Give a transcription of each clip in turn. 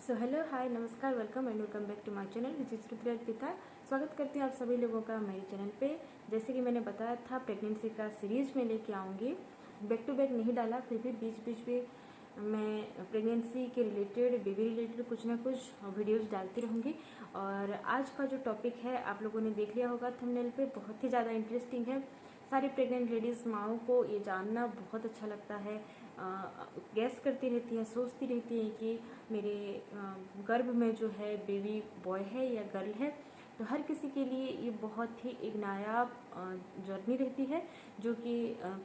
सो hello hi नमस्कार welcome and welcome back to my channel which is Rudra पिता। स्वागत करती हूँ आप सभी लोगों का मेरे चैनल पे। जैसे कि मैंने बताया था प्रेगनेंसी का सीरीज में लेके आऊँगी। बैक टू बैक नहीं डाला, फिर भी बीच बीच में मैं प्रेगनेंसी के रिलेटेड बेबी रिलेटेड कुछ ना कुछ वीडियोज़ डालती रहूँगी। और आज का जो टॉपिक है आप लोगों ने देख लिया होगा थंबनेल पे, बहुत ही ज़्यादा इंटरेस्टिंग है। सारी प्रेग्नेंट लेडीज़ माओं को ये जानना बहुत अच्छा लगता है। गैस करती रहती हैं, सोचती रहती हैं कि मेरे गर्भ में जो है बेबी बॉय है या गर्ल है। तो हर किसी के लिए ये बहुत ही एक नायाब जर्नी रहती है जो कि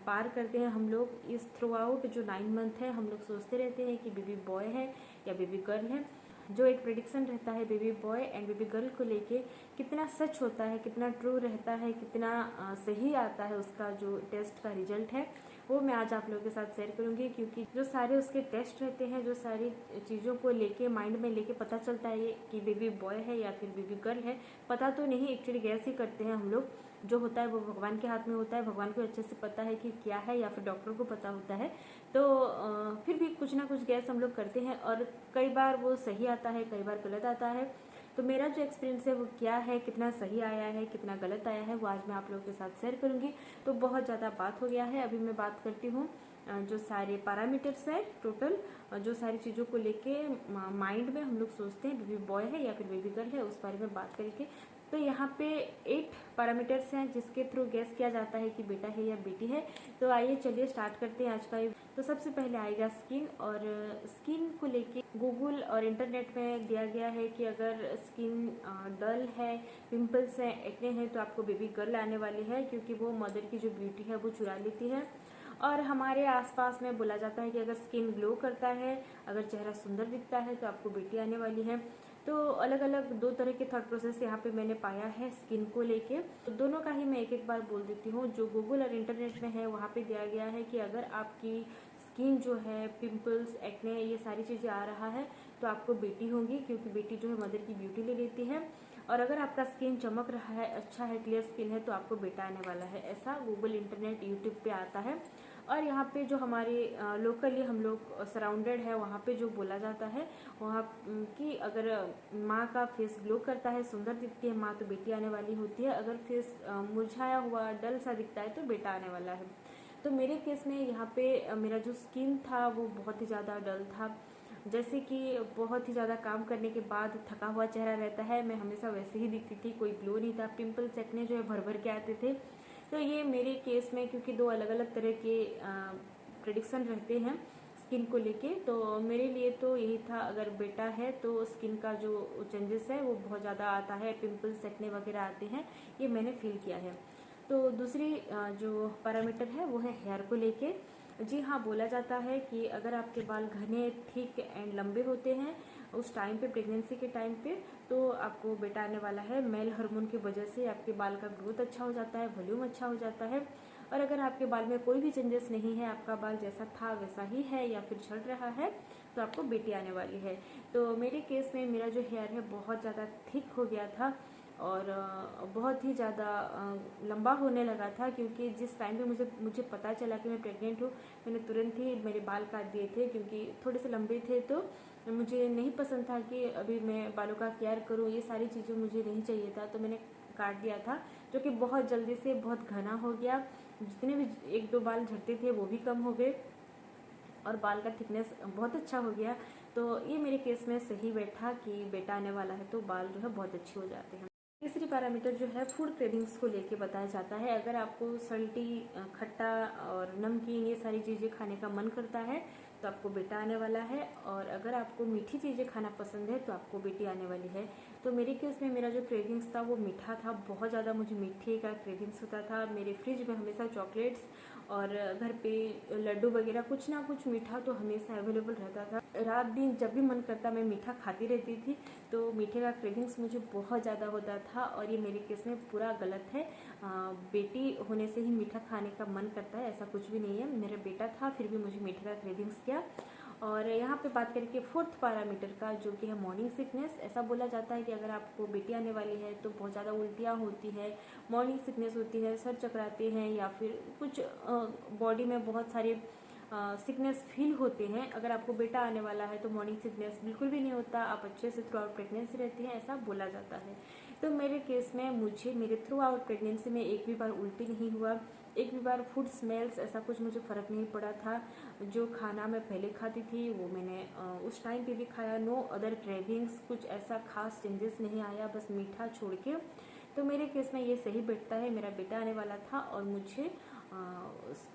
पार करते हैं हम लोग। इस थ्रू आउट जो 9 मंथ है हम लोग सोचते रहते हैं कि बेबी बॉय है या बेबी गर्ल है। जो एक प्रेडिक्शन रहता है baby boy and baby girl को लेके, कितना सच होता है, कितना ट्रू रहता है, कितना सही आता है उसका जो टेस्ट का रिजल्ट है, वो मैं आज आप लोगों के साथ शेयर करूंगी। क्योंकि जो सारे उसके टेस्ट रहते हैं, जो सारी चीज़ों को लेके माइंड में लेके पता चलता है ये कि बेबी बॉय है या फिर बेबी गर्ल है, पता तो नहीं, एक्चुअली गैस ही करते हैं हम लोग। जो होता है वो भगवान के हाथ में होता है, भगवान को अच्छे से पता है कि क्या है, या फिर डॉक्टर को पता होता है। तो फिर भी कुछ ना कुछ गैस हम लोग करते हैं और कई बार वो सही आता है, कई बार गलत आता है। तो मेरा जो एक्सपीरियंस है वो क्या है, कितना सही आया है, कितना गलत आया है, वो आज मैं आप लोगों के साथ शेयर करूंगी। तो बहुत ज़्यादा बात हो गया है, अभी मैं बात करती हूँ जो सारे पैरामीटर्स है टोटल, जो सारी चीज़ों को लेके माइंड में हम लोग सोचते हैं बेबी बॉय है या फिर बेबी गर्ल है, उस बारे में बात करके। तो यहाँ पे 8 पैरामीटर्स हैं जिसके थ्रू गैस किया जाता है कि बेटा है या बेटी है। तो आइए चलिए स्टार्ट करते हैं आज का। तो सबसे पहले आएगा स्किन, और स्किन को लेके गूगल और इंटरनेट में दिया गया है कि अगर स्किन डल है, पिंपल्स हैं, एक्ने हैं, तो आपको बेबी गर्ल आने वाली है, क्योंकि वो मदर की जो ब्यूटी है वो चुरा लेती है। और हमारे आसपास में बोला जाता है कि अगर स्किन ग्लो करता है, अगर चेहरा सुंदर दिखता है, तो आपको बेटी आने वाली है। तो अलग अलग 2 तरह के थॉट प्रोसेस यहाँ पे मैंने पाया है स्किन को लेके। तो दोनों का ही मैं एक एक बार बोल देती हूँ। जो गूगल और इंटरनेट में है वहाँ पे दिया गया है कि अगर आपकी स्किन जो है, पिंपल्स, एक्ने, ये सारी चीज़ें आ रहा है, तो आपको बेटी होगी, क्योंकि बेटी जो है मदर की ब्यूटी ले लेती है। और अगर आपका स्किन चमक रहा है, अच्छा है, क्लियर स्किन है, तो आपको बेटा आने वाला है। ऐसा गूगल, इंटरनेट, यूट्यूब पे आता है। और यहाँ पे जो हमारे लोकली हम लोग सराउंडेड है, वहाँ पे जो बोला जाता है वहाँ कि अगर माँ का फेस ग्लो करता है, सुंदर दिखती है माँ, तो बेटी आने वाली होती है। अगर फेस मुरझाया हुआ, डल सा दिखता है, तो बेटा आने वाला है। तो मेरे केस में यहाँ पे मेरा जो स्किन था वो बहुत ही ज़्यादा डल था। जैसे कि बहुत ही ज़्यादा काम करने के बाद थका हुआ चेहरा रहता है, मैं हमेशा वैसे ही दिखती थी, कोई ग्लो नहीं था। पिंपल्स, एक्ने जो है भर भर के आते थे। तो ये मेरे केस में, क्योंकि 2 अलग अलग तरह के प्रेडिक्शन रहते हैं स्किन को लेके, तो मेरे लिए तो यही था, अगर बेटा है तो स्किन का जो चेंजेस है वो बहुत ज़्यादा आता है, पिंपल्स, एक्ने वगैरह आते हैं, ये मैंने फील किया है। तो दूसरी जो पैरामीटर है वो है हेयर को लेके। जी हाँ, बोला जाता है कि अगर आपके बाल घने, थिक एंड लंबे होते हैं उस टाइम पे, प्रेगनेंसी के टाइम पे, तो आपको बेटा आने वाला है। मेल हार्मोन की वजह से आपके बाल का ग्रोथ अच्छा हो जाता है, वॉल्यूम अच्छा हो जाता है। और अगर आपके बाल में कोई भी चेंजेस नहीं है, आपका बाल जैसा था वैसा ही है या फिर झड़ रहा है, तो आपको बेटी आने वाली है। तो मेरे केस में मेरा जो हेयर है बहुत ज़्यादा थिक हो गया था और बहुत ही ज़्यादा लंबा होने लगा था, क्योंकि जिस टाइम पे मुझे पता चला कि मैं प्रेग्नेंट हूँ, मैंने तुरंत ही मेरे बाल काट दिए थे, क्योंकि थोड़े से लंबे थे। तो मुझे नहीं पसंद था कि अभी मैं बालों का केयर करूँ, ये सारी चीज़ें मुझे नहीं चाहिए था, तो मैंने काट दिया था, जो कि बहुत जल्दी से बहुत घना हो गया। जितने भी 1-2 बाल झड़ते थे वो भी कम हो गए और बाल का थिकनेस बहुत अच्छा हो गया। तो ये मेरे केस में सही बैठा कि बेटा आने वाला है तो बाल जो है बहुत अच्छे हो जाते हैं। तीसरी पैरामीटर जो है फूड क्रेविंग्स को लेके बताया जाता है। अगर आपको सल्टी, खट्टा और नमकीन, ये सारी चीज़ें खाने का मन करता है, तो आपको बेटा आने वाला है। और अगर आपको मीठी चीज़ें खाना पसंद है, तो आपको बेटी आने वाली है। तो मेरे केस में मेरा जो क्रेविंग्स था वो मीठा था, बहुत ज़्यादा मुझे मीठे का क्रेविंग्स होता था। मेरे फ्रिज में हमेशा चॉकलेट्स और घर पे लड्डू वगैरह कुछ ना कुछ मीठा तो हमेशा अवेलेबल रहता था। रात दिन जब भी मन करता मैं मीठा खाती रहती थी। तो मीठे का क्रेविंग्स मुझे बहुत ज़्यादा होता था, और ये मेरे केस में पूरा गलत है। बेटी होने से ही मीठा खाने का मन करता है, ऐसा कुछ भी नहीं है। मेरा बेटा था फिर भी मुझे मीठे का क्रेविंग्स किया। और यहाँ पे बात करके 4th पैरामीटर का, जो कि है मॉर्निंग सिकनेस। ऐसा बोला जाता है कि अगर आपको बेटी आने वाली है तो बहुत ज़्यादा उल्टियाँ होती है, मॉर्निंग सिकनेस होती है, सर चकराते हैं, या फिर कुछ बॉडी में बहुत सारे सिकनेस फील होते हैं। अगर आपको बेटा आने वाला है तो मॉर्निंग सिकनेस बिल्कुल भी नहीं होता, आप अच्छे से थ्रू आउट प्रेगनेंसी रहती हैं, ऐसा बोला जाता है। तो मेरे केस में मुझे मेरे थ्रू आउट प्रेगनेंसी में एक भी बार उल्टी नहीं हुआ, एक भी बार फूड स्मेल्स ऐसा कुछ मुझे फ़र्क नहीं पड़ा था। जो खाना मैं पहले खाती थी वो मैंने उस टाइम पे भी खाया। नो अदर क्रेविंग्स, कुछ ऐसा खास चेंजेस नहीं आया, बस मीठा छोड़ के। तो मेरे केस में ये सही बैठता है। मेरा बेटा आने वाला था और मुझे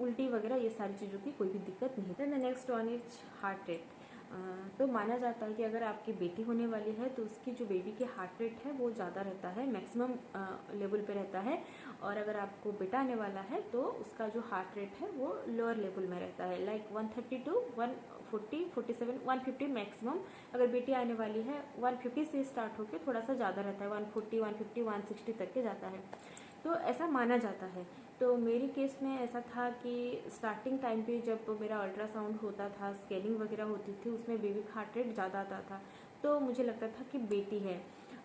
उल्टी वगैरह ये सारी चीज़ों की कोई भी दिक्कत नहीं थी। Next one is heart rate. तो माना जाता है कि अगर आपकी बेटी होने वाली है तो उसकी जो बेबी की हार्ट रेट है वो ज़्यादा रहता है, मैक्सिमम लेवल पे रहता है। और अगर आपको बेटा आने वाला है तो उसका जो हार्ट रेट है वो लोअर लेवल में रहता है, लाइक 130 to 140, 47, 150 मैक्सिमम। अगर बेटी आने वाली है 150 से स्टार्ट होकर थोड़ा सा ज़्यादा रहता है, 140, 150, 160 तक के जाता है। तो ऐसा माना जाता है। तो मेरे केस में ऐसा था कि स्टार्टिंग टाइम पे जब मेरा अल्ट्रासाउंड होता था, स्कैनिंग वगैरह होती थी, उसमें बेबी का हार्ट रेट ज़्यादा आता था, तो मुझे लगता था कि बेटी है।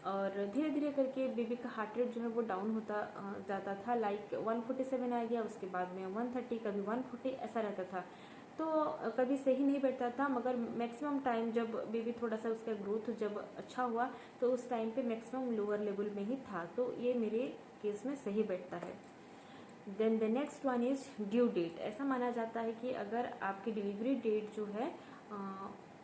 और धीरे धीरे करके बेबी का हार्ट रेट जो है वो डाउन होता जाता था, लाइक 147 आ गया, उसके बाद में 130, कभी 140 ऐसा रहता था। तो कभी सही नहीं बैठता था, मगर मैक्सिमम टाइम जब बेबी थोड़ा सा उसका ग्रोथ जब अच्छा हुआ तो उस टाइम पे मैक्सिमम लोअर लेवल में ही था। तो ये मेरे केस में सही बैठता है। Then the next one is due date. ऐसा माना जाता है कि अगर आपकी डिलीवरी डेट जो है,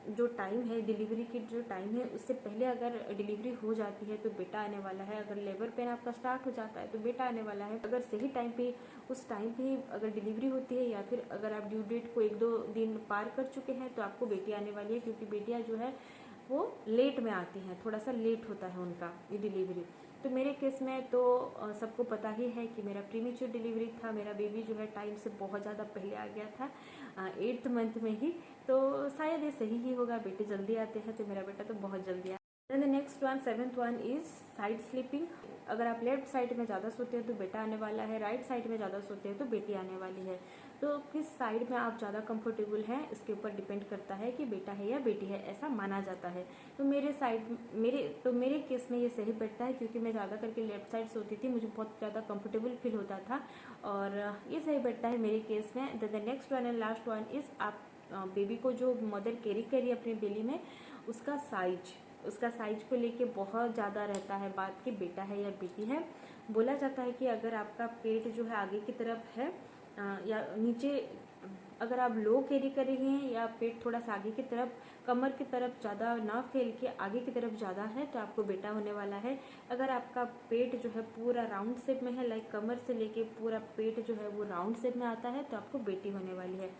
जो टाइम है डिलीवरी की, जो टाइम है उससे पहले अगर डिलीवरी हो जाती है तो बेटा आने वाला है। अगर लेबर पेन आपका स्टार्ट हो जाता है तो बेटा आने वाला है। अगर सही टाइम पे, उस टाइम पे अगर डिलीवरी होती है, या फिर अगर आप ड्यू डेट को 1-2 दिन पार कर चुके हैं तो आपको बेटी आने वाली है, क्योंकि बेटियां जो है वो लेट में आती हैं, थोड़ा सा लेट होता है उनका ये डिलीवरी। तो मेरे केस में तो सबको पता ही है कि मेरा प्रीमेच्योर डिलीवरी था। मेरा बेबी जो है टाइम से बहुत ज़्यादा पहले आ गया था, 8th मंथ में ही। तो शायद ये सही ही होगा, बेटे जल्दी आते हैं, तो मेरा बेटा तो बहुत जल्दी आया। Then the next one, 7th one is side sleeping. अगर आप लेफ्ट साइड में ज़्यादा सोते हैं तो बेटा आने वाला है, राइट साइड में ज़्यादा सोते हैं तो बेटी आने वाली है। तो किस साइड में आप ज़्यादा कंफर्टेबल हैं इसके ऊपर डिपेंड करता है कि बेटा है या बेटी है, ऐसा माना जाता है। तो मेरे केस में ये सही बैठता है, क्योंकि मैं ज़्यादा करके लेफ्ट साइड सोती थी, मुझे बहुत ज़्यादा कंफर्टेबल फील होता था, और ये सही बैठता है मेरे केस में। The next one and last one is, आप बेबी को जो मदर कैरी करी अपने बेली में, उसका साइज को लेके बहुत ज़्यादा रहता है बात कि बेटा है या बेटी है। बोला जाता है कि अगर आपका पेट जो है आगे की तरफ है या नीचे, अगर आप लो कैरी कर रही हैं या पेट थोड़ा सा आगे की तरफ, कमर की तरफ ज़्यादा ना फैल के आगे की तरफ ज़्यादा है, तो आपको बेटा होने वाला है। अगर आपका पेट जो है पूरा राउंड शेप में है, लाइक कमर से लेके पूरा पेट जो है वो राउंड शेप में आता है, तो आपको बेटी होने वाली है,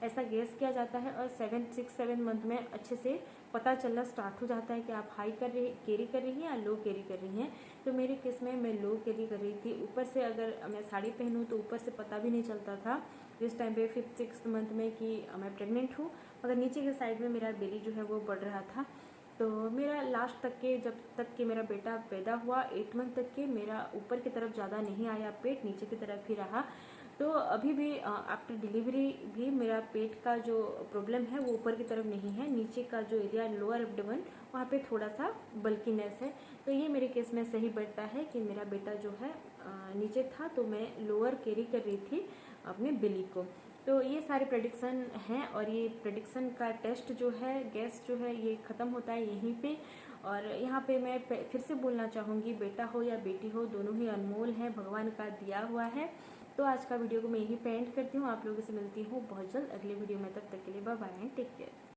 ऐसा गेस किया जाता है। और 6-7 मंथ में अच्छे से पता चलना स्टार्ट हो जाता है कि आप हाई कैरी कर रही हैं या लो कैरी कर रही हैं। तो मेरे केस में मैं लो कैरी कर रही थी। ऊपर से अगर मैं साड़ी पहनूँ तो ऊपर से पता भी नहीं चलता था जिस टाइम पे 5th-6th मंथ में कि मैं प्रेग्नेंट हूँ, मगर नीचे के साइड में मेरा बेली जो है वो बढ़ रहा था। तो मेरा लास्ट तक के, जब तक कि मेरा बेटा पैदा हुआ 8 मंथ तक के, मेरा ऊपर की तरफ ज़्यादा नहीं आया, पेट नीचे की तरफ ही रहा। तो अभी भी आफ्टर डिलीवरी भी मेरा पेट का जो प्रॉब्लम है वो ऊपर की तरफ नहीं है, नीचे का जो एरिया लोअर एब्डोमेन वहाँ पे थोड़ा सा बल्कीनेस है। तो ये मेरे केस में सही बैठता है कि मेरा बेटा जो है नीचे था, तो मैं लोअर कैरी कर रही थी अपने बेली को। तो ये सारे प्रेडिक्शन हैं, और ये प्रेडिक्शन का टेस्ट जो है, गैस जो है, ये ख़त्म होता है यहीं पे। और यहाँ पे मैं फिर से बोलना चाहूँगी, बेटा हो या बेटी हो, दोनों ही अनमोल हैं, भगवान का दिया हुआ है। तो आज का वीडियो को मैं यहीं पे एंड करती हूँ, आप लोगों से मिलती हूँ बहुत जल्द अगले वीडियो में। तब तक के लिए bye bye and take care.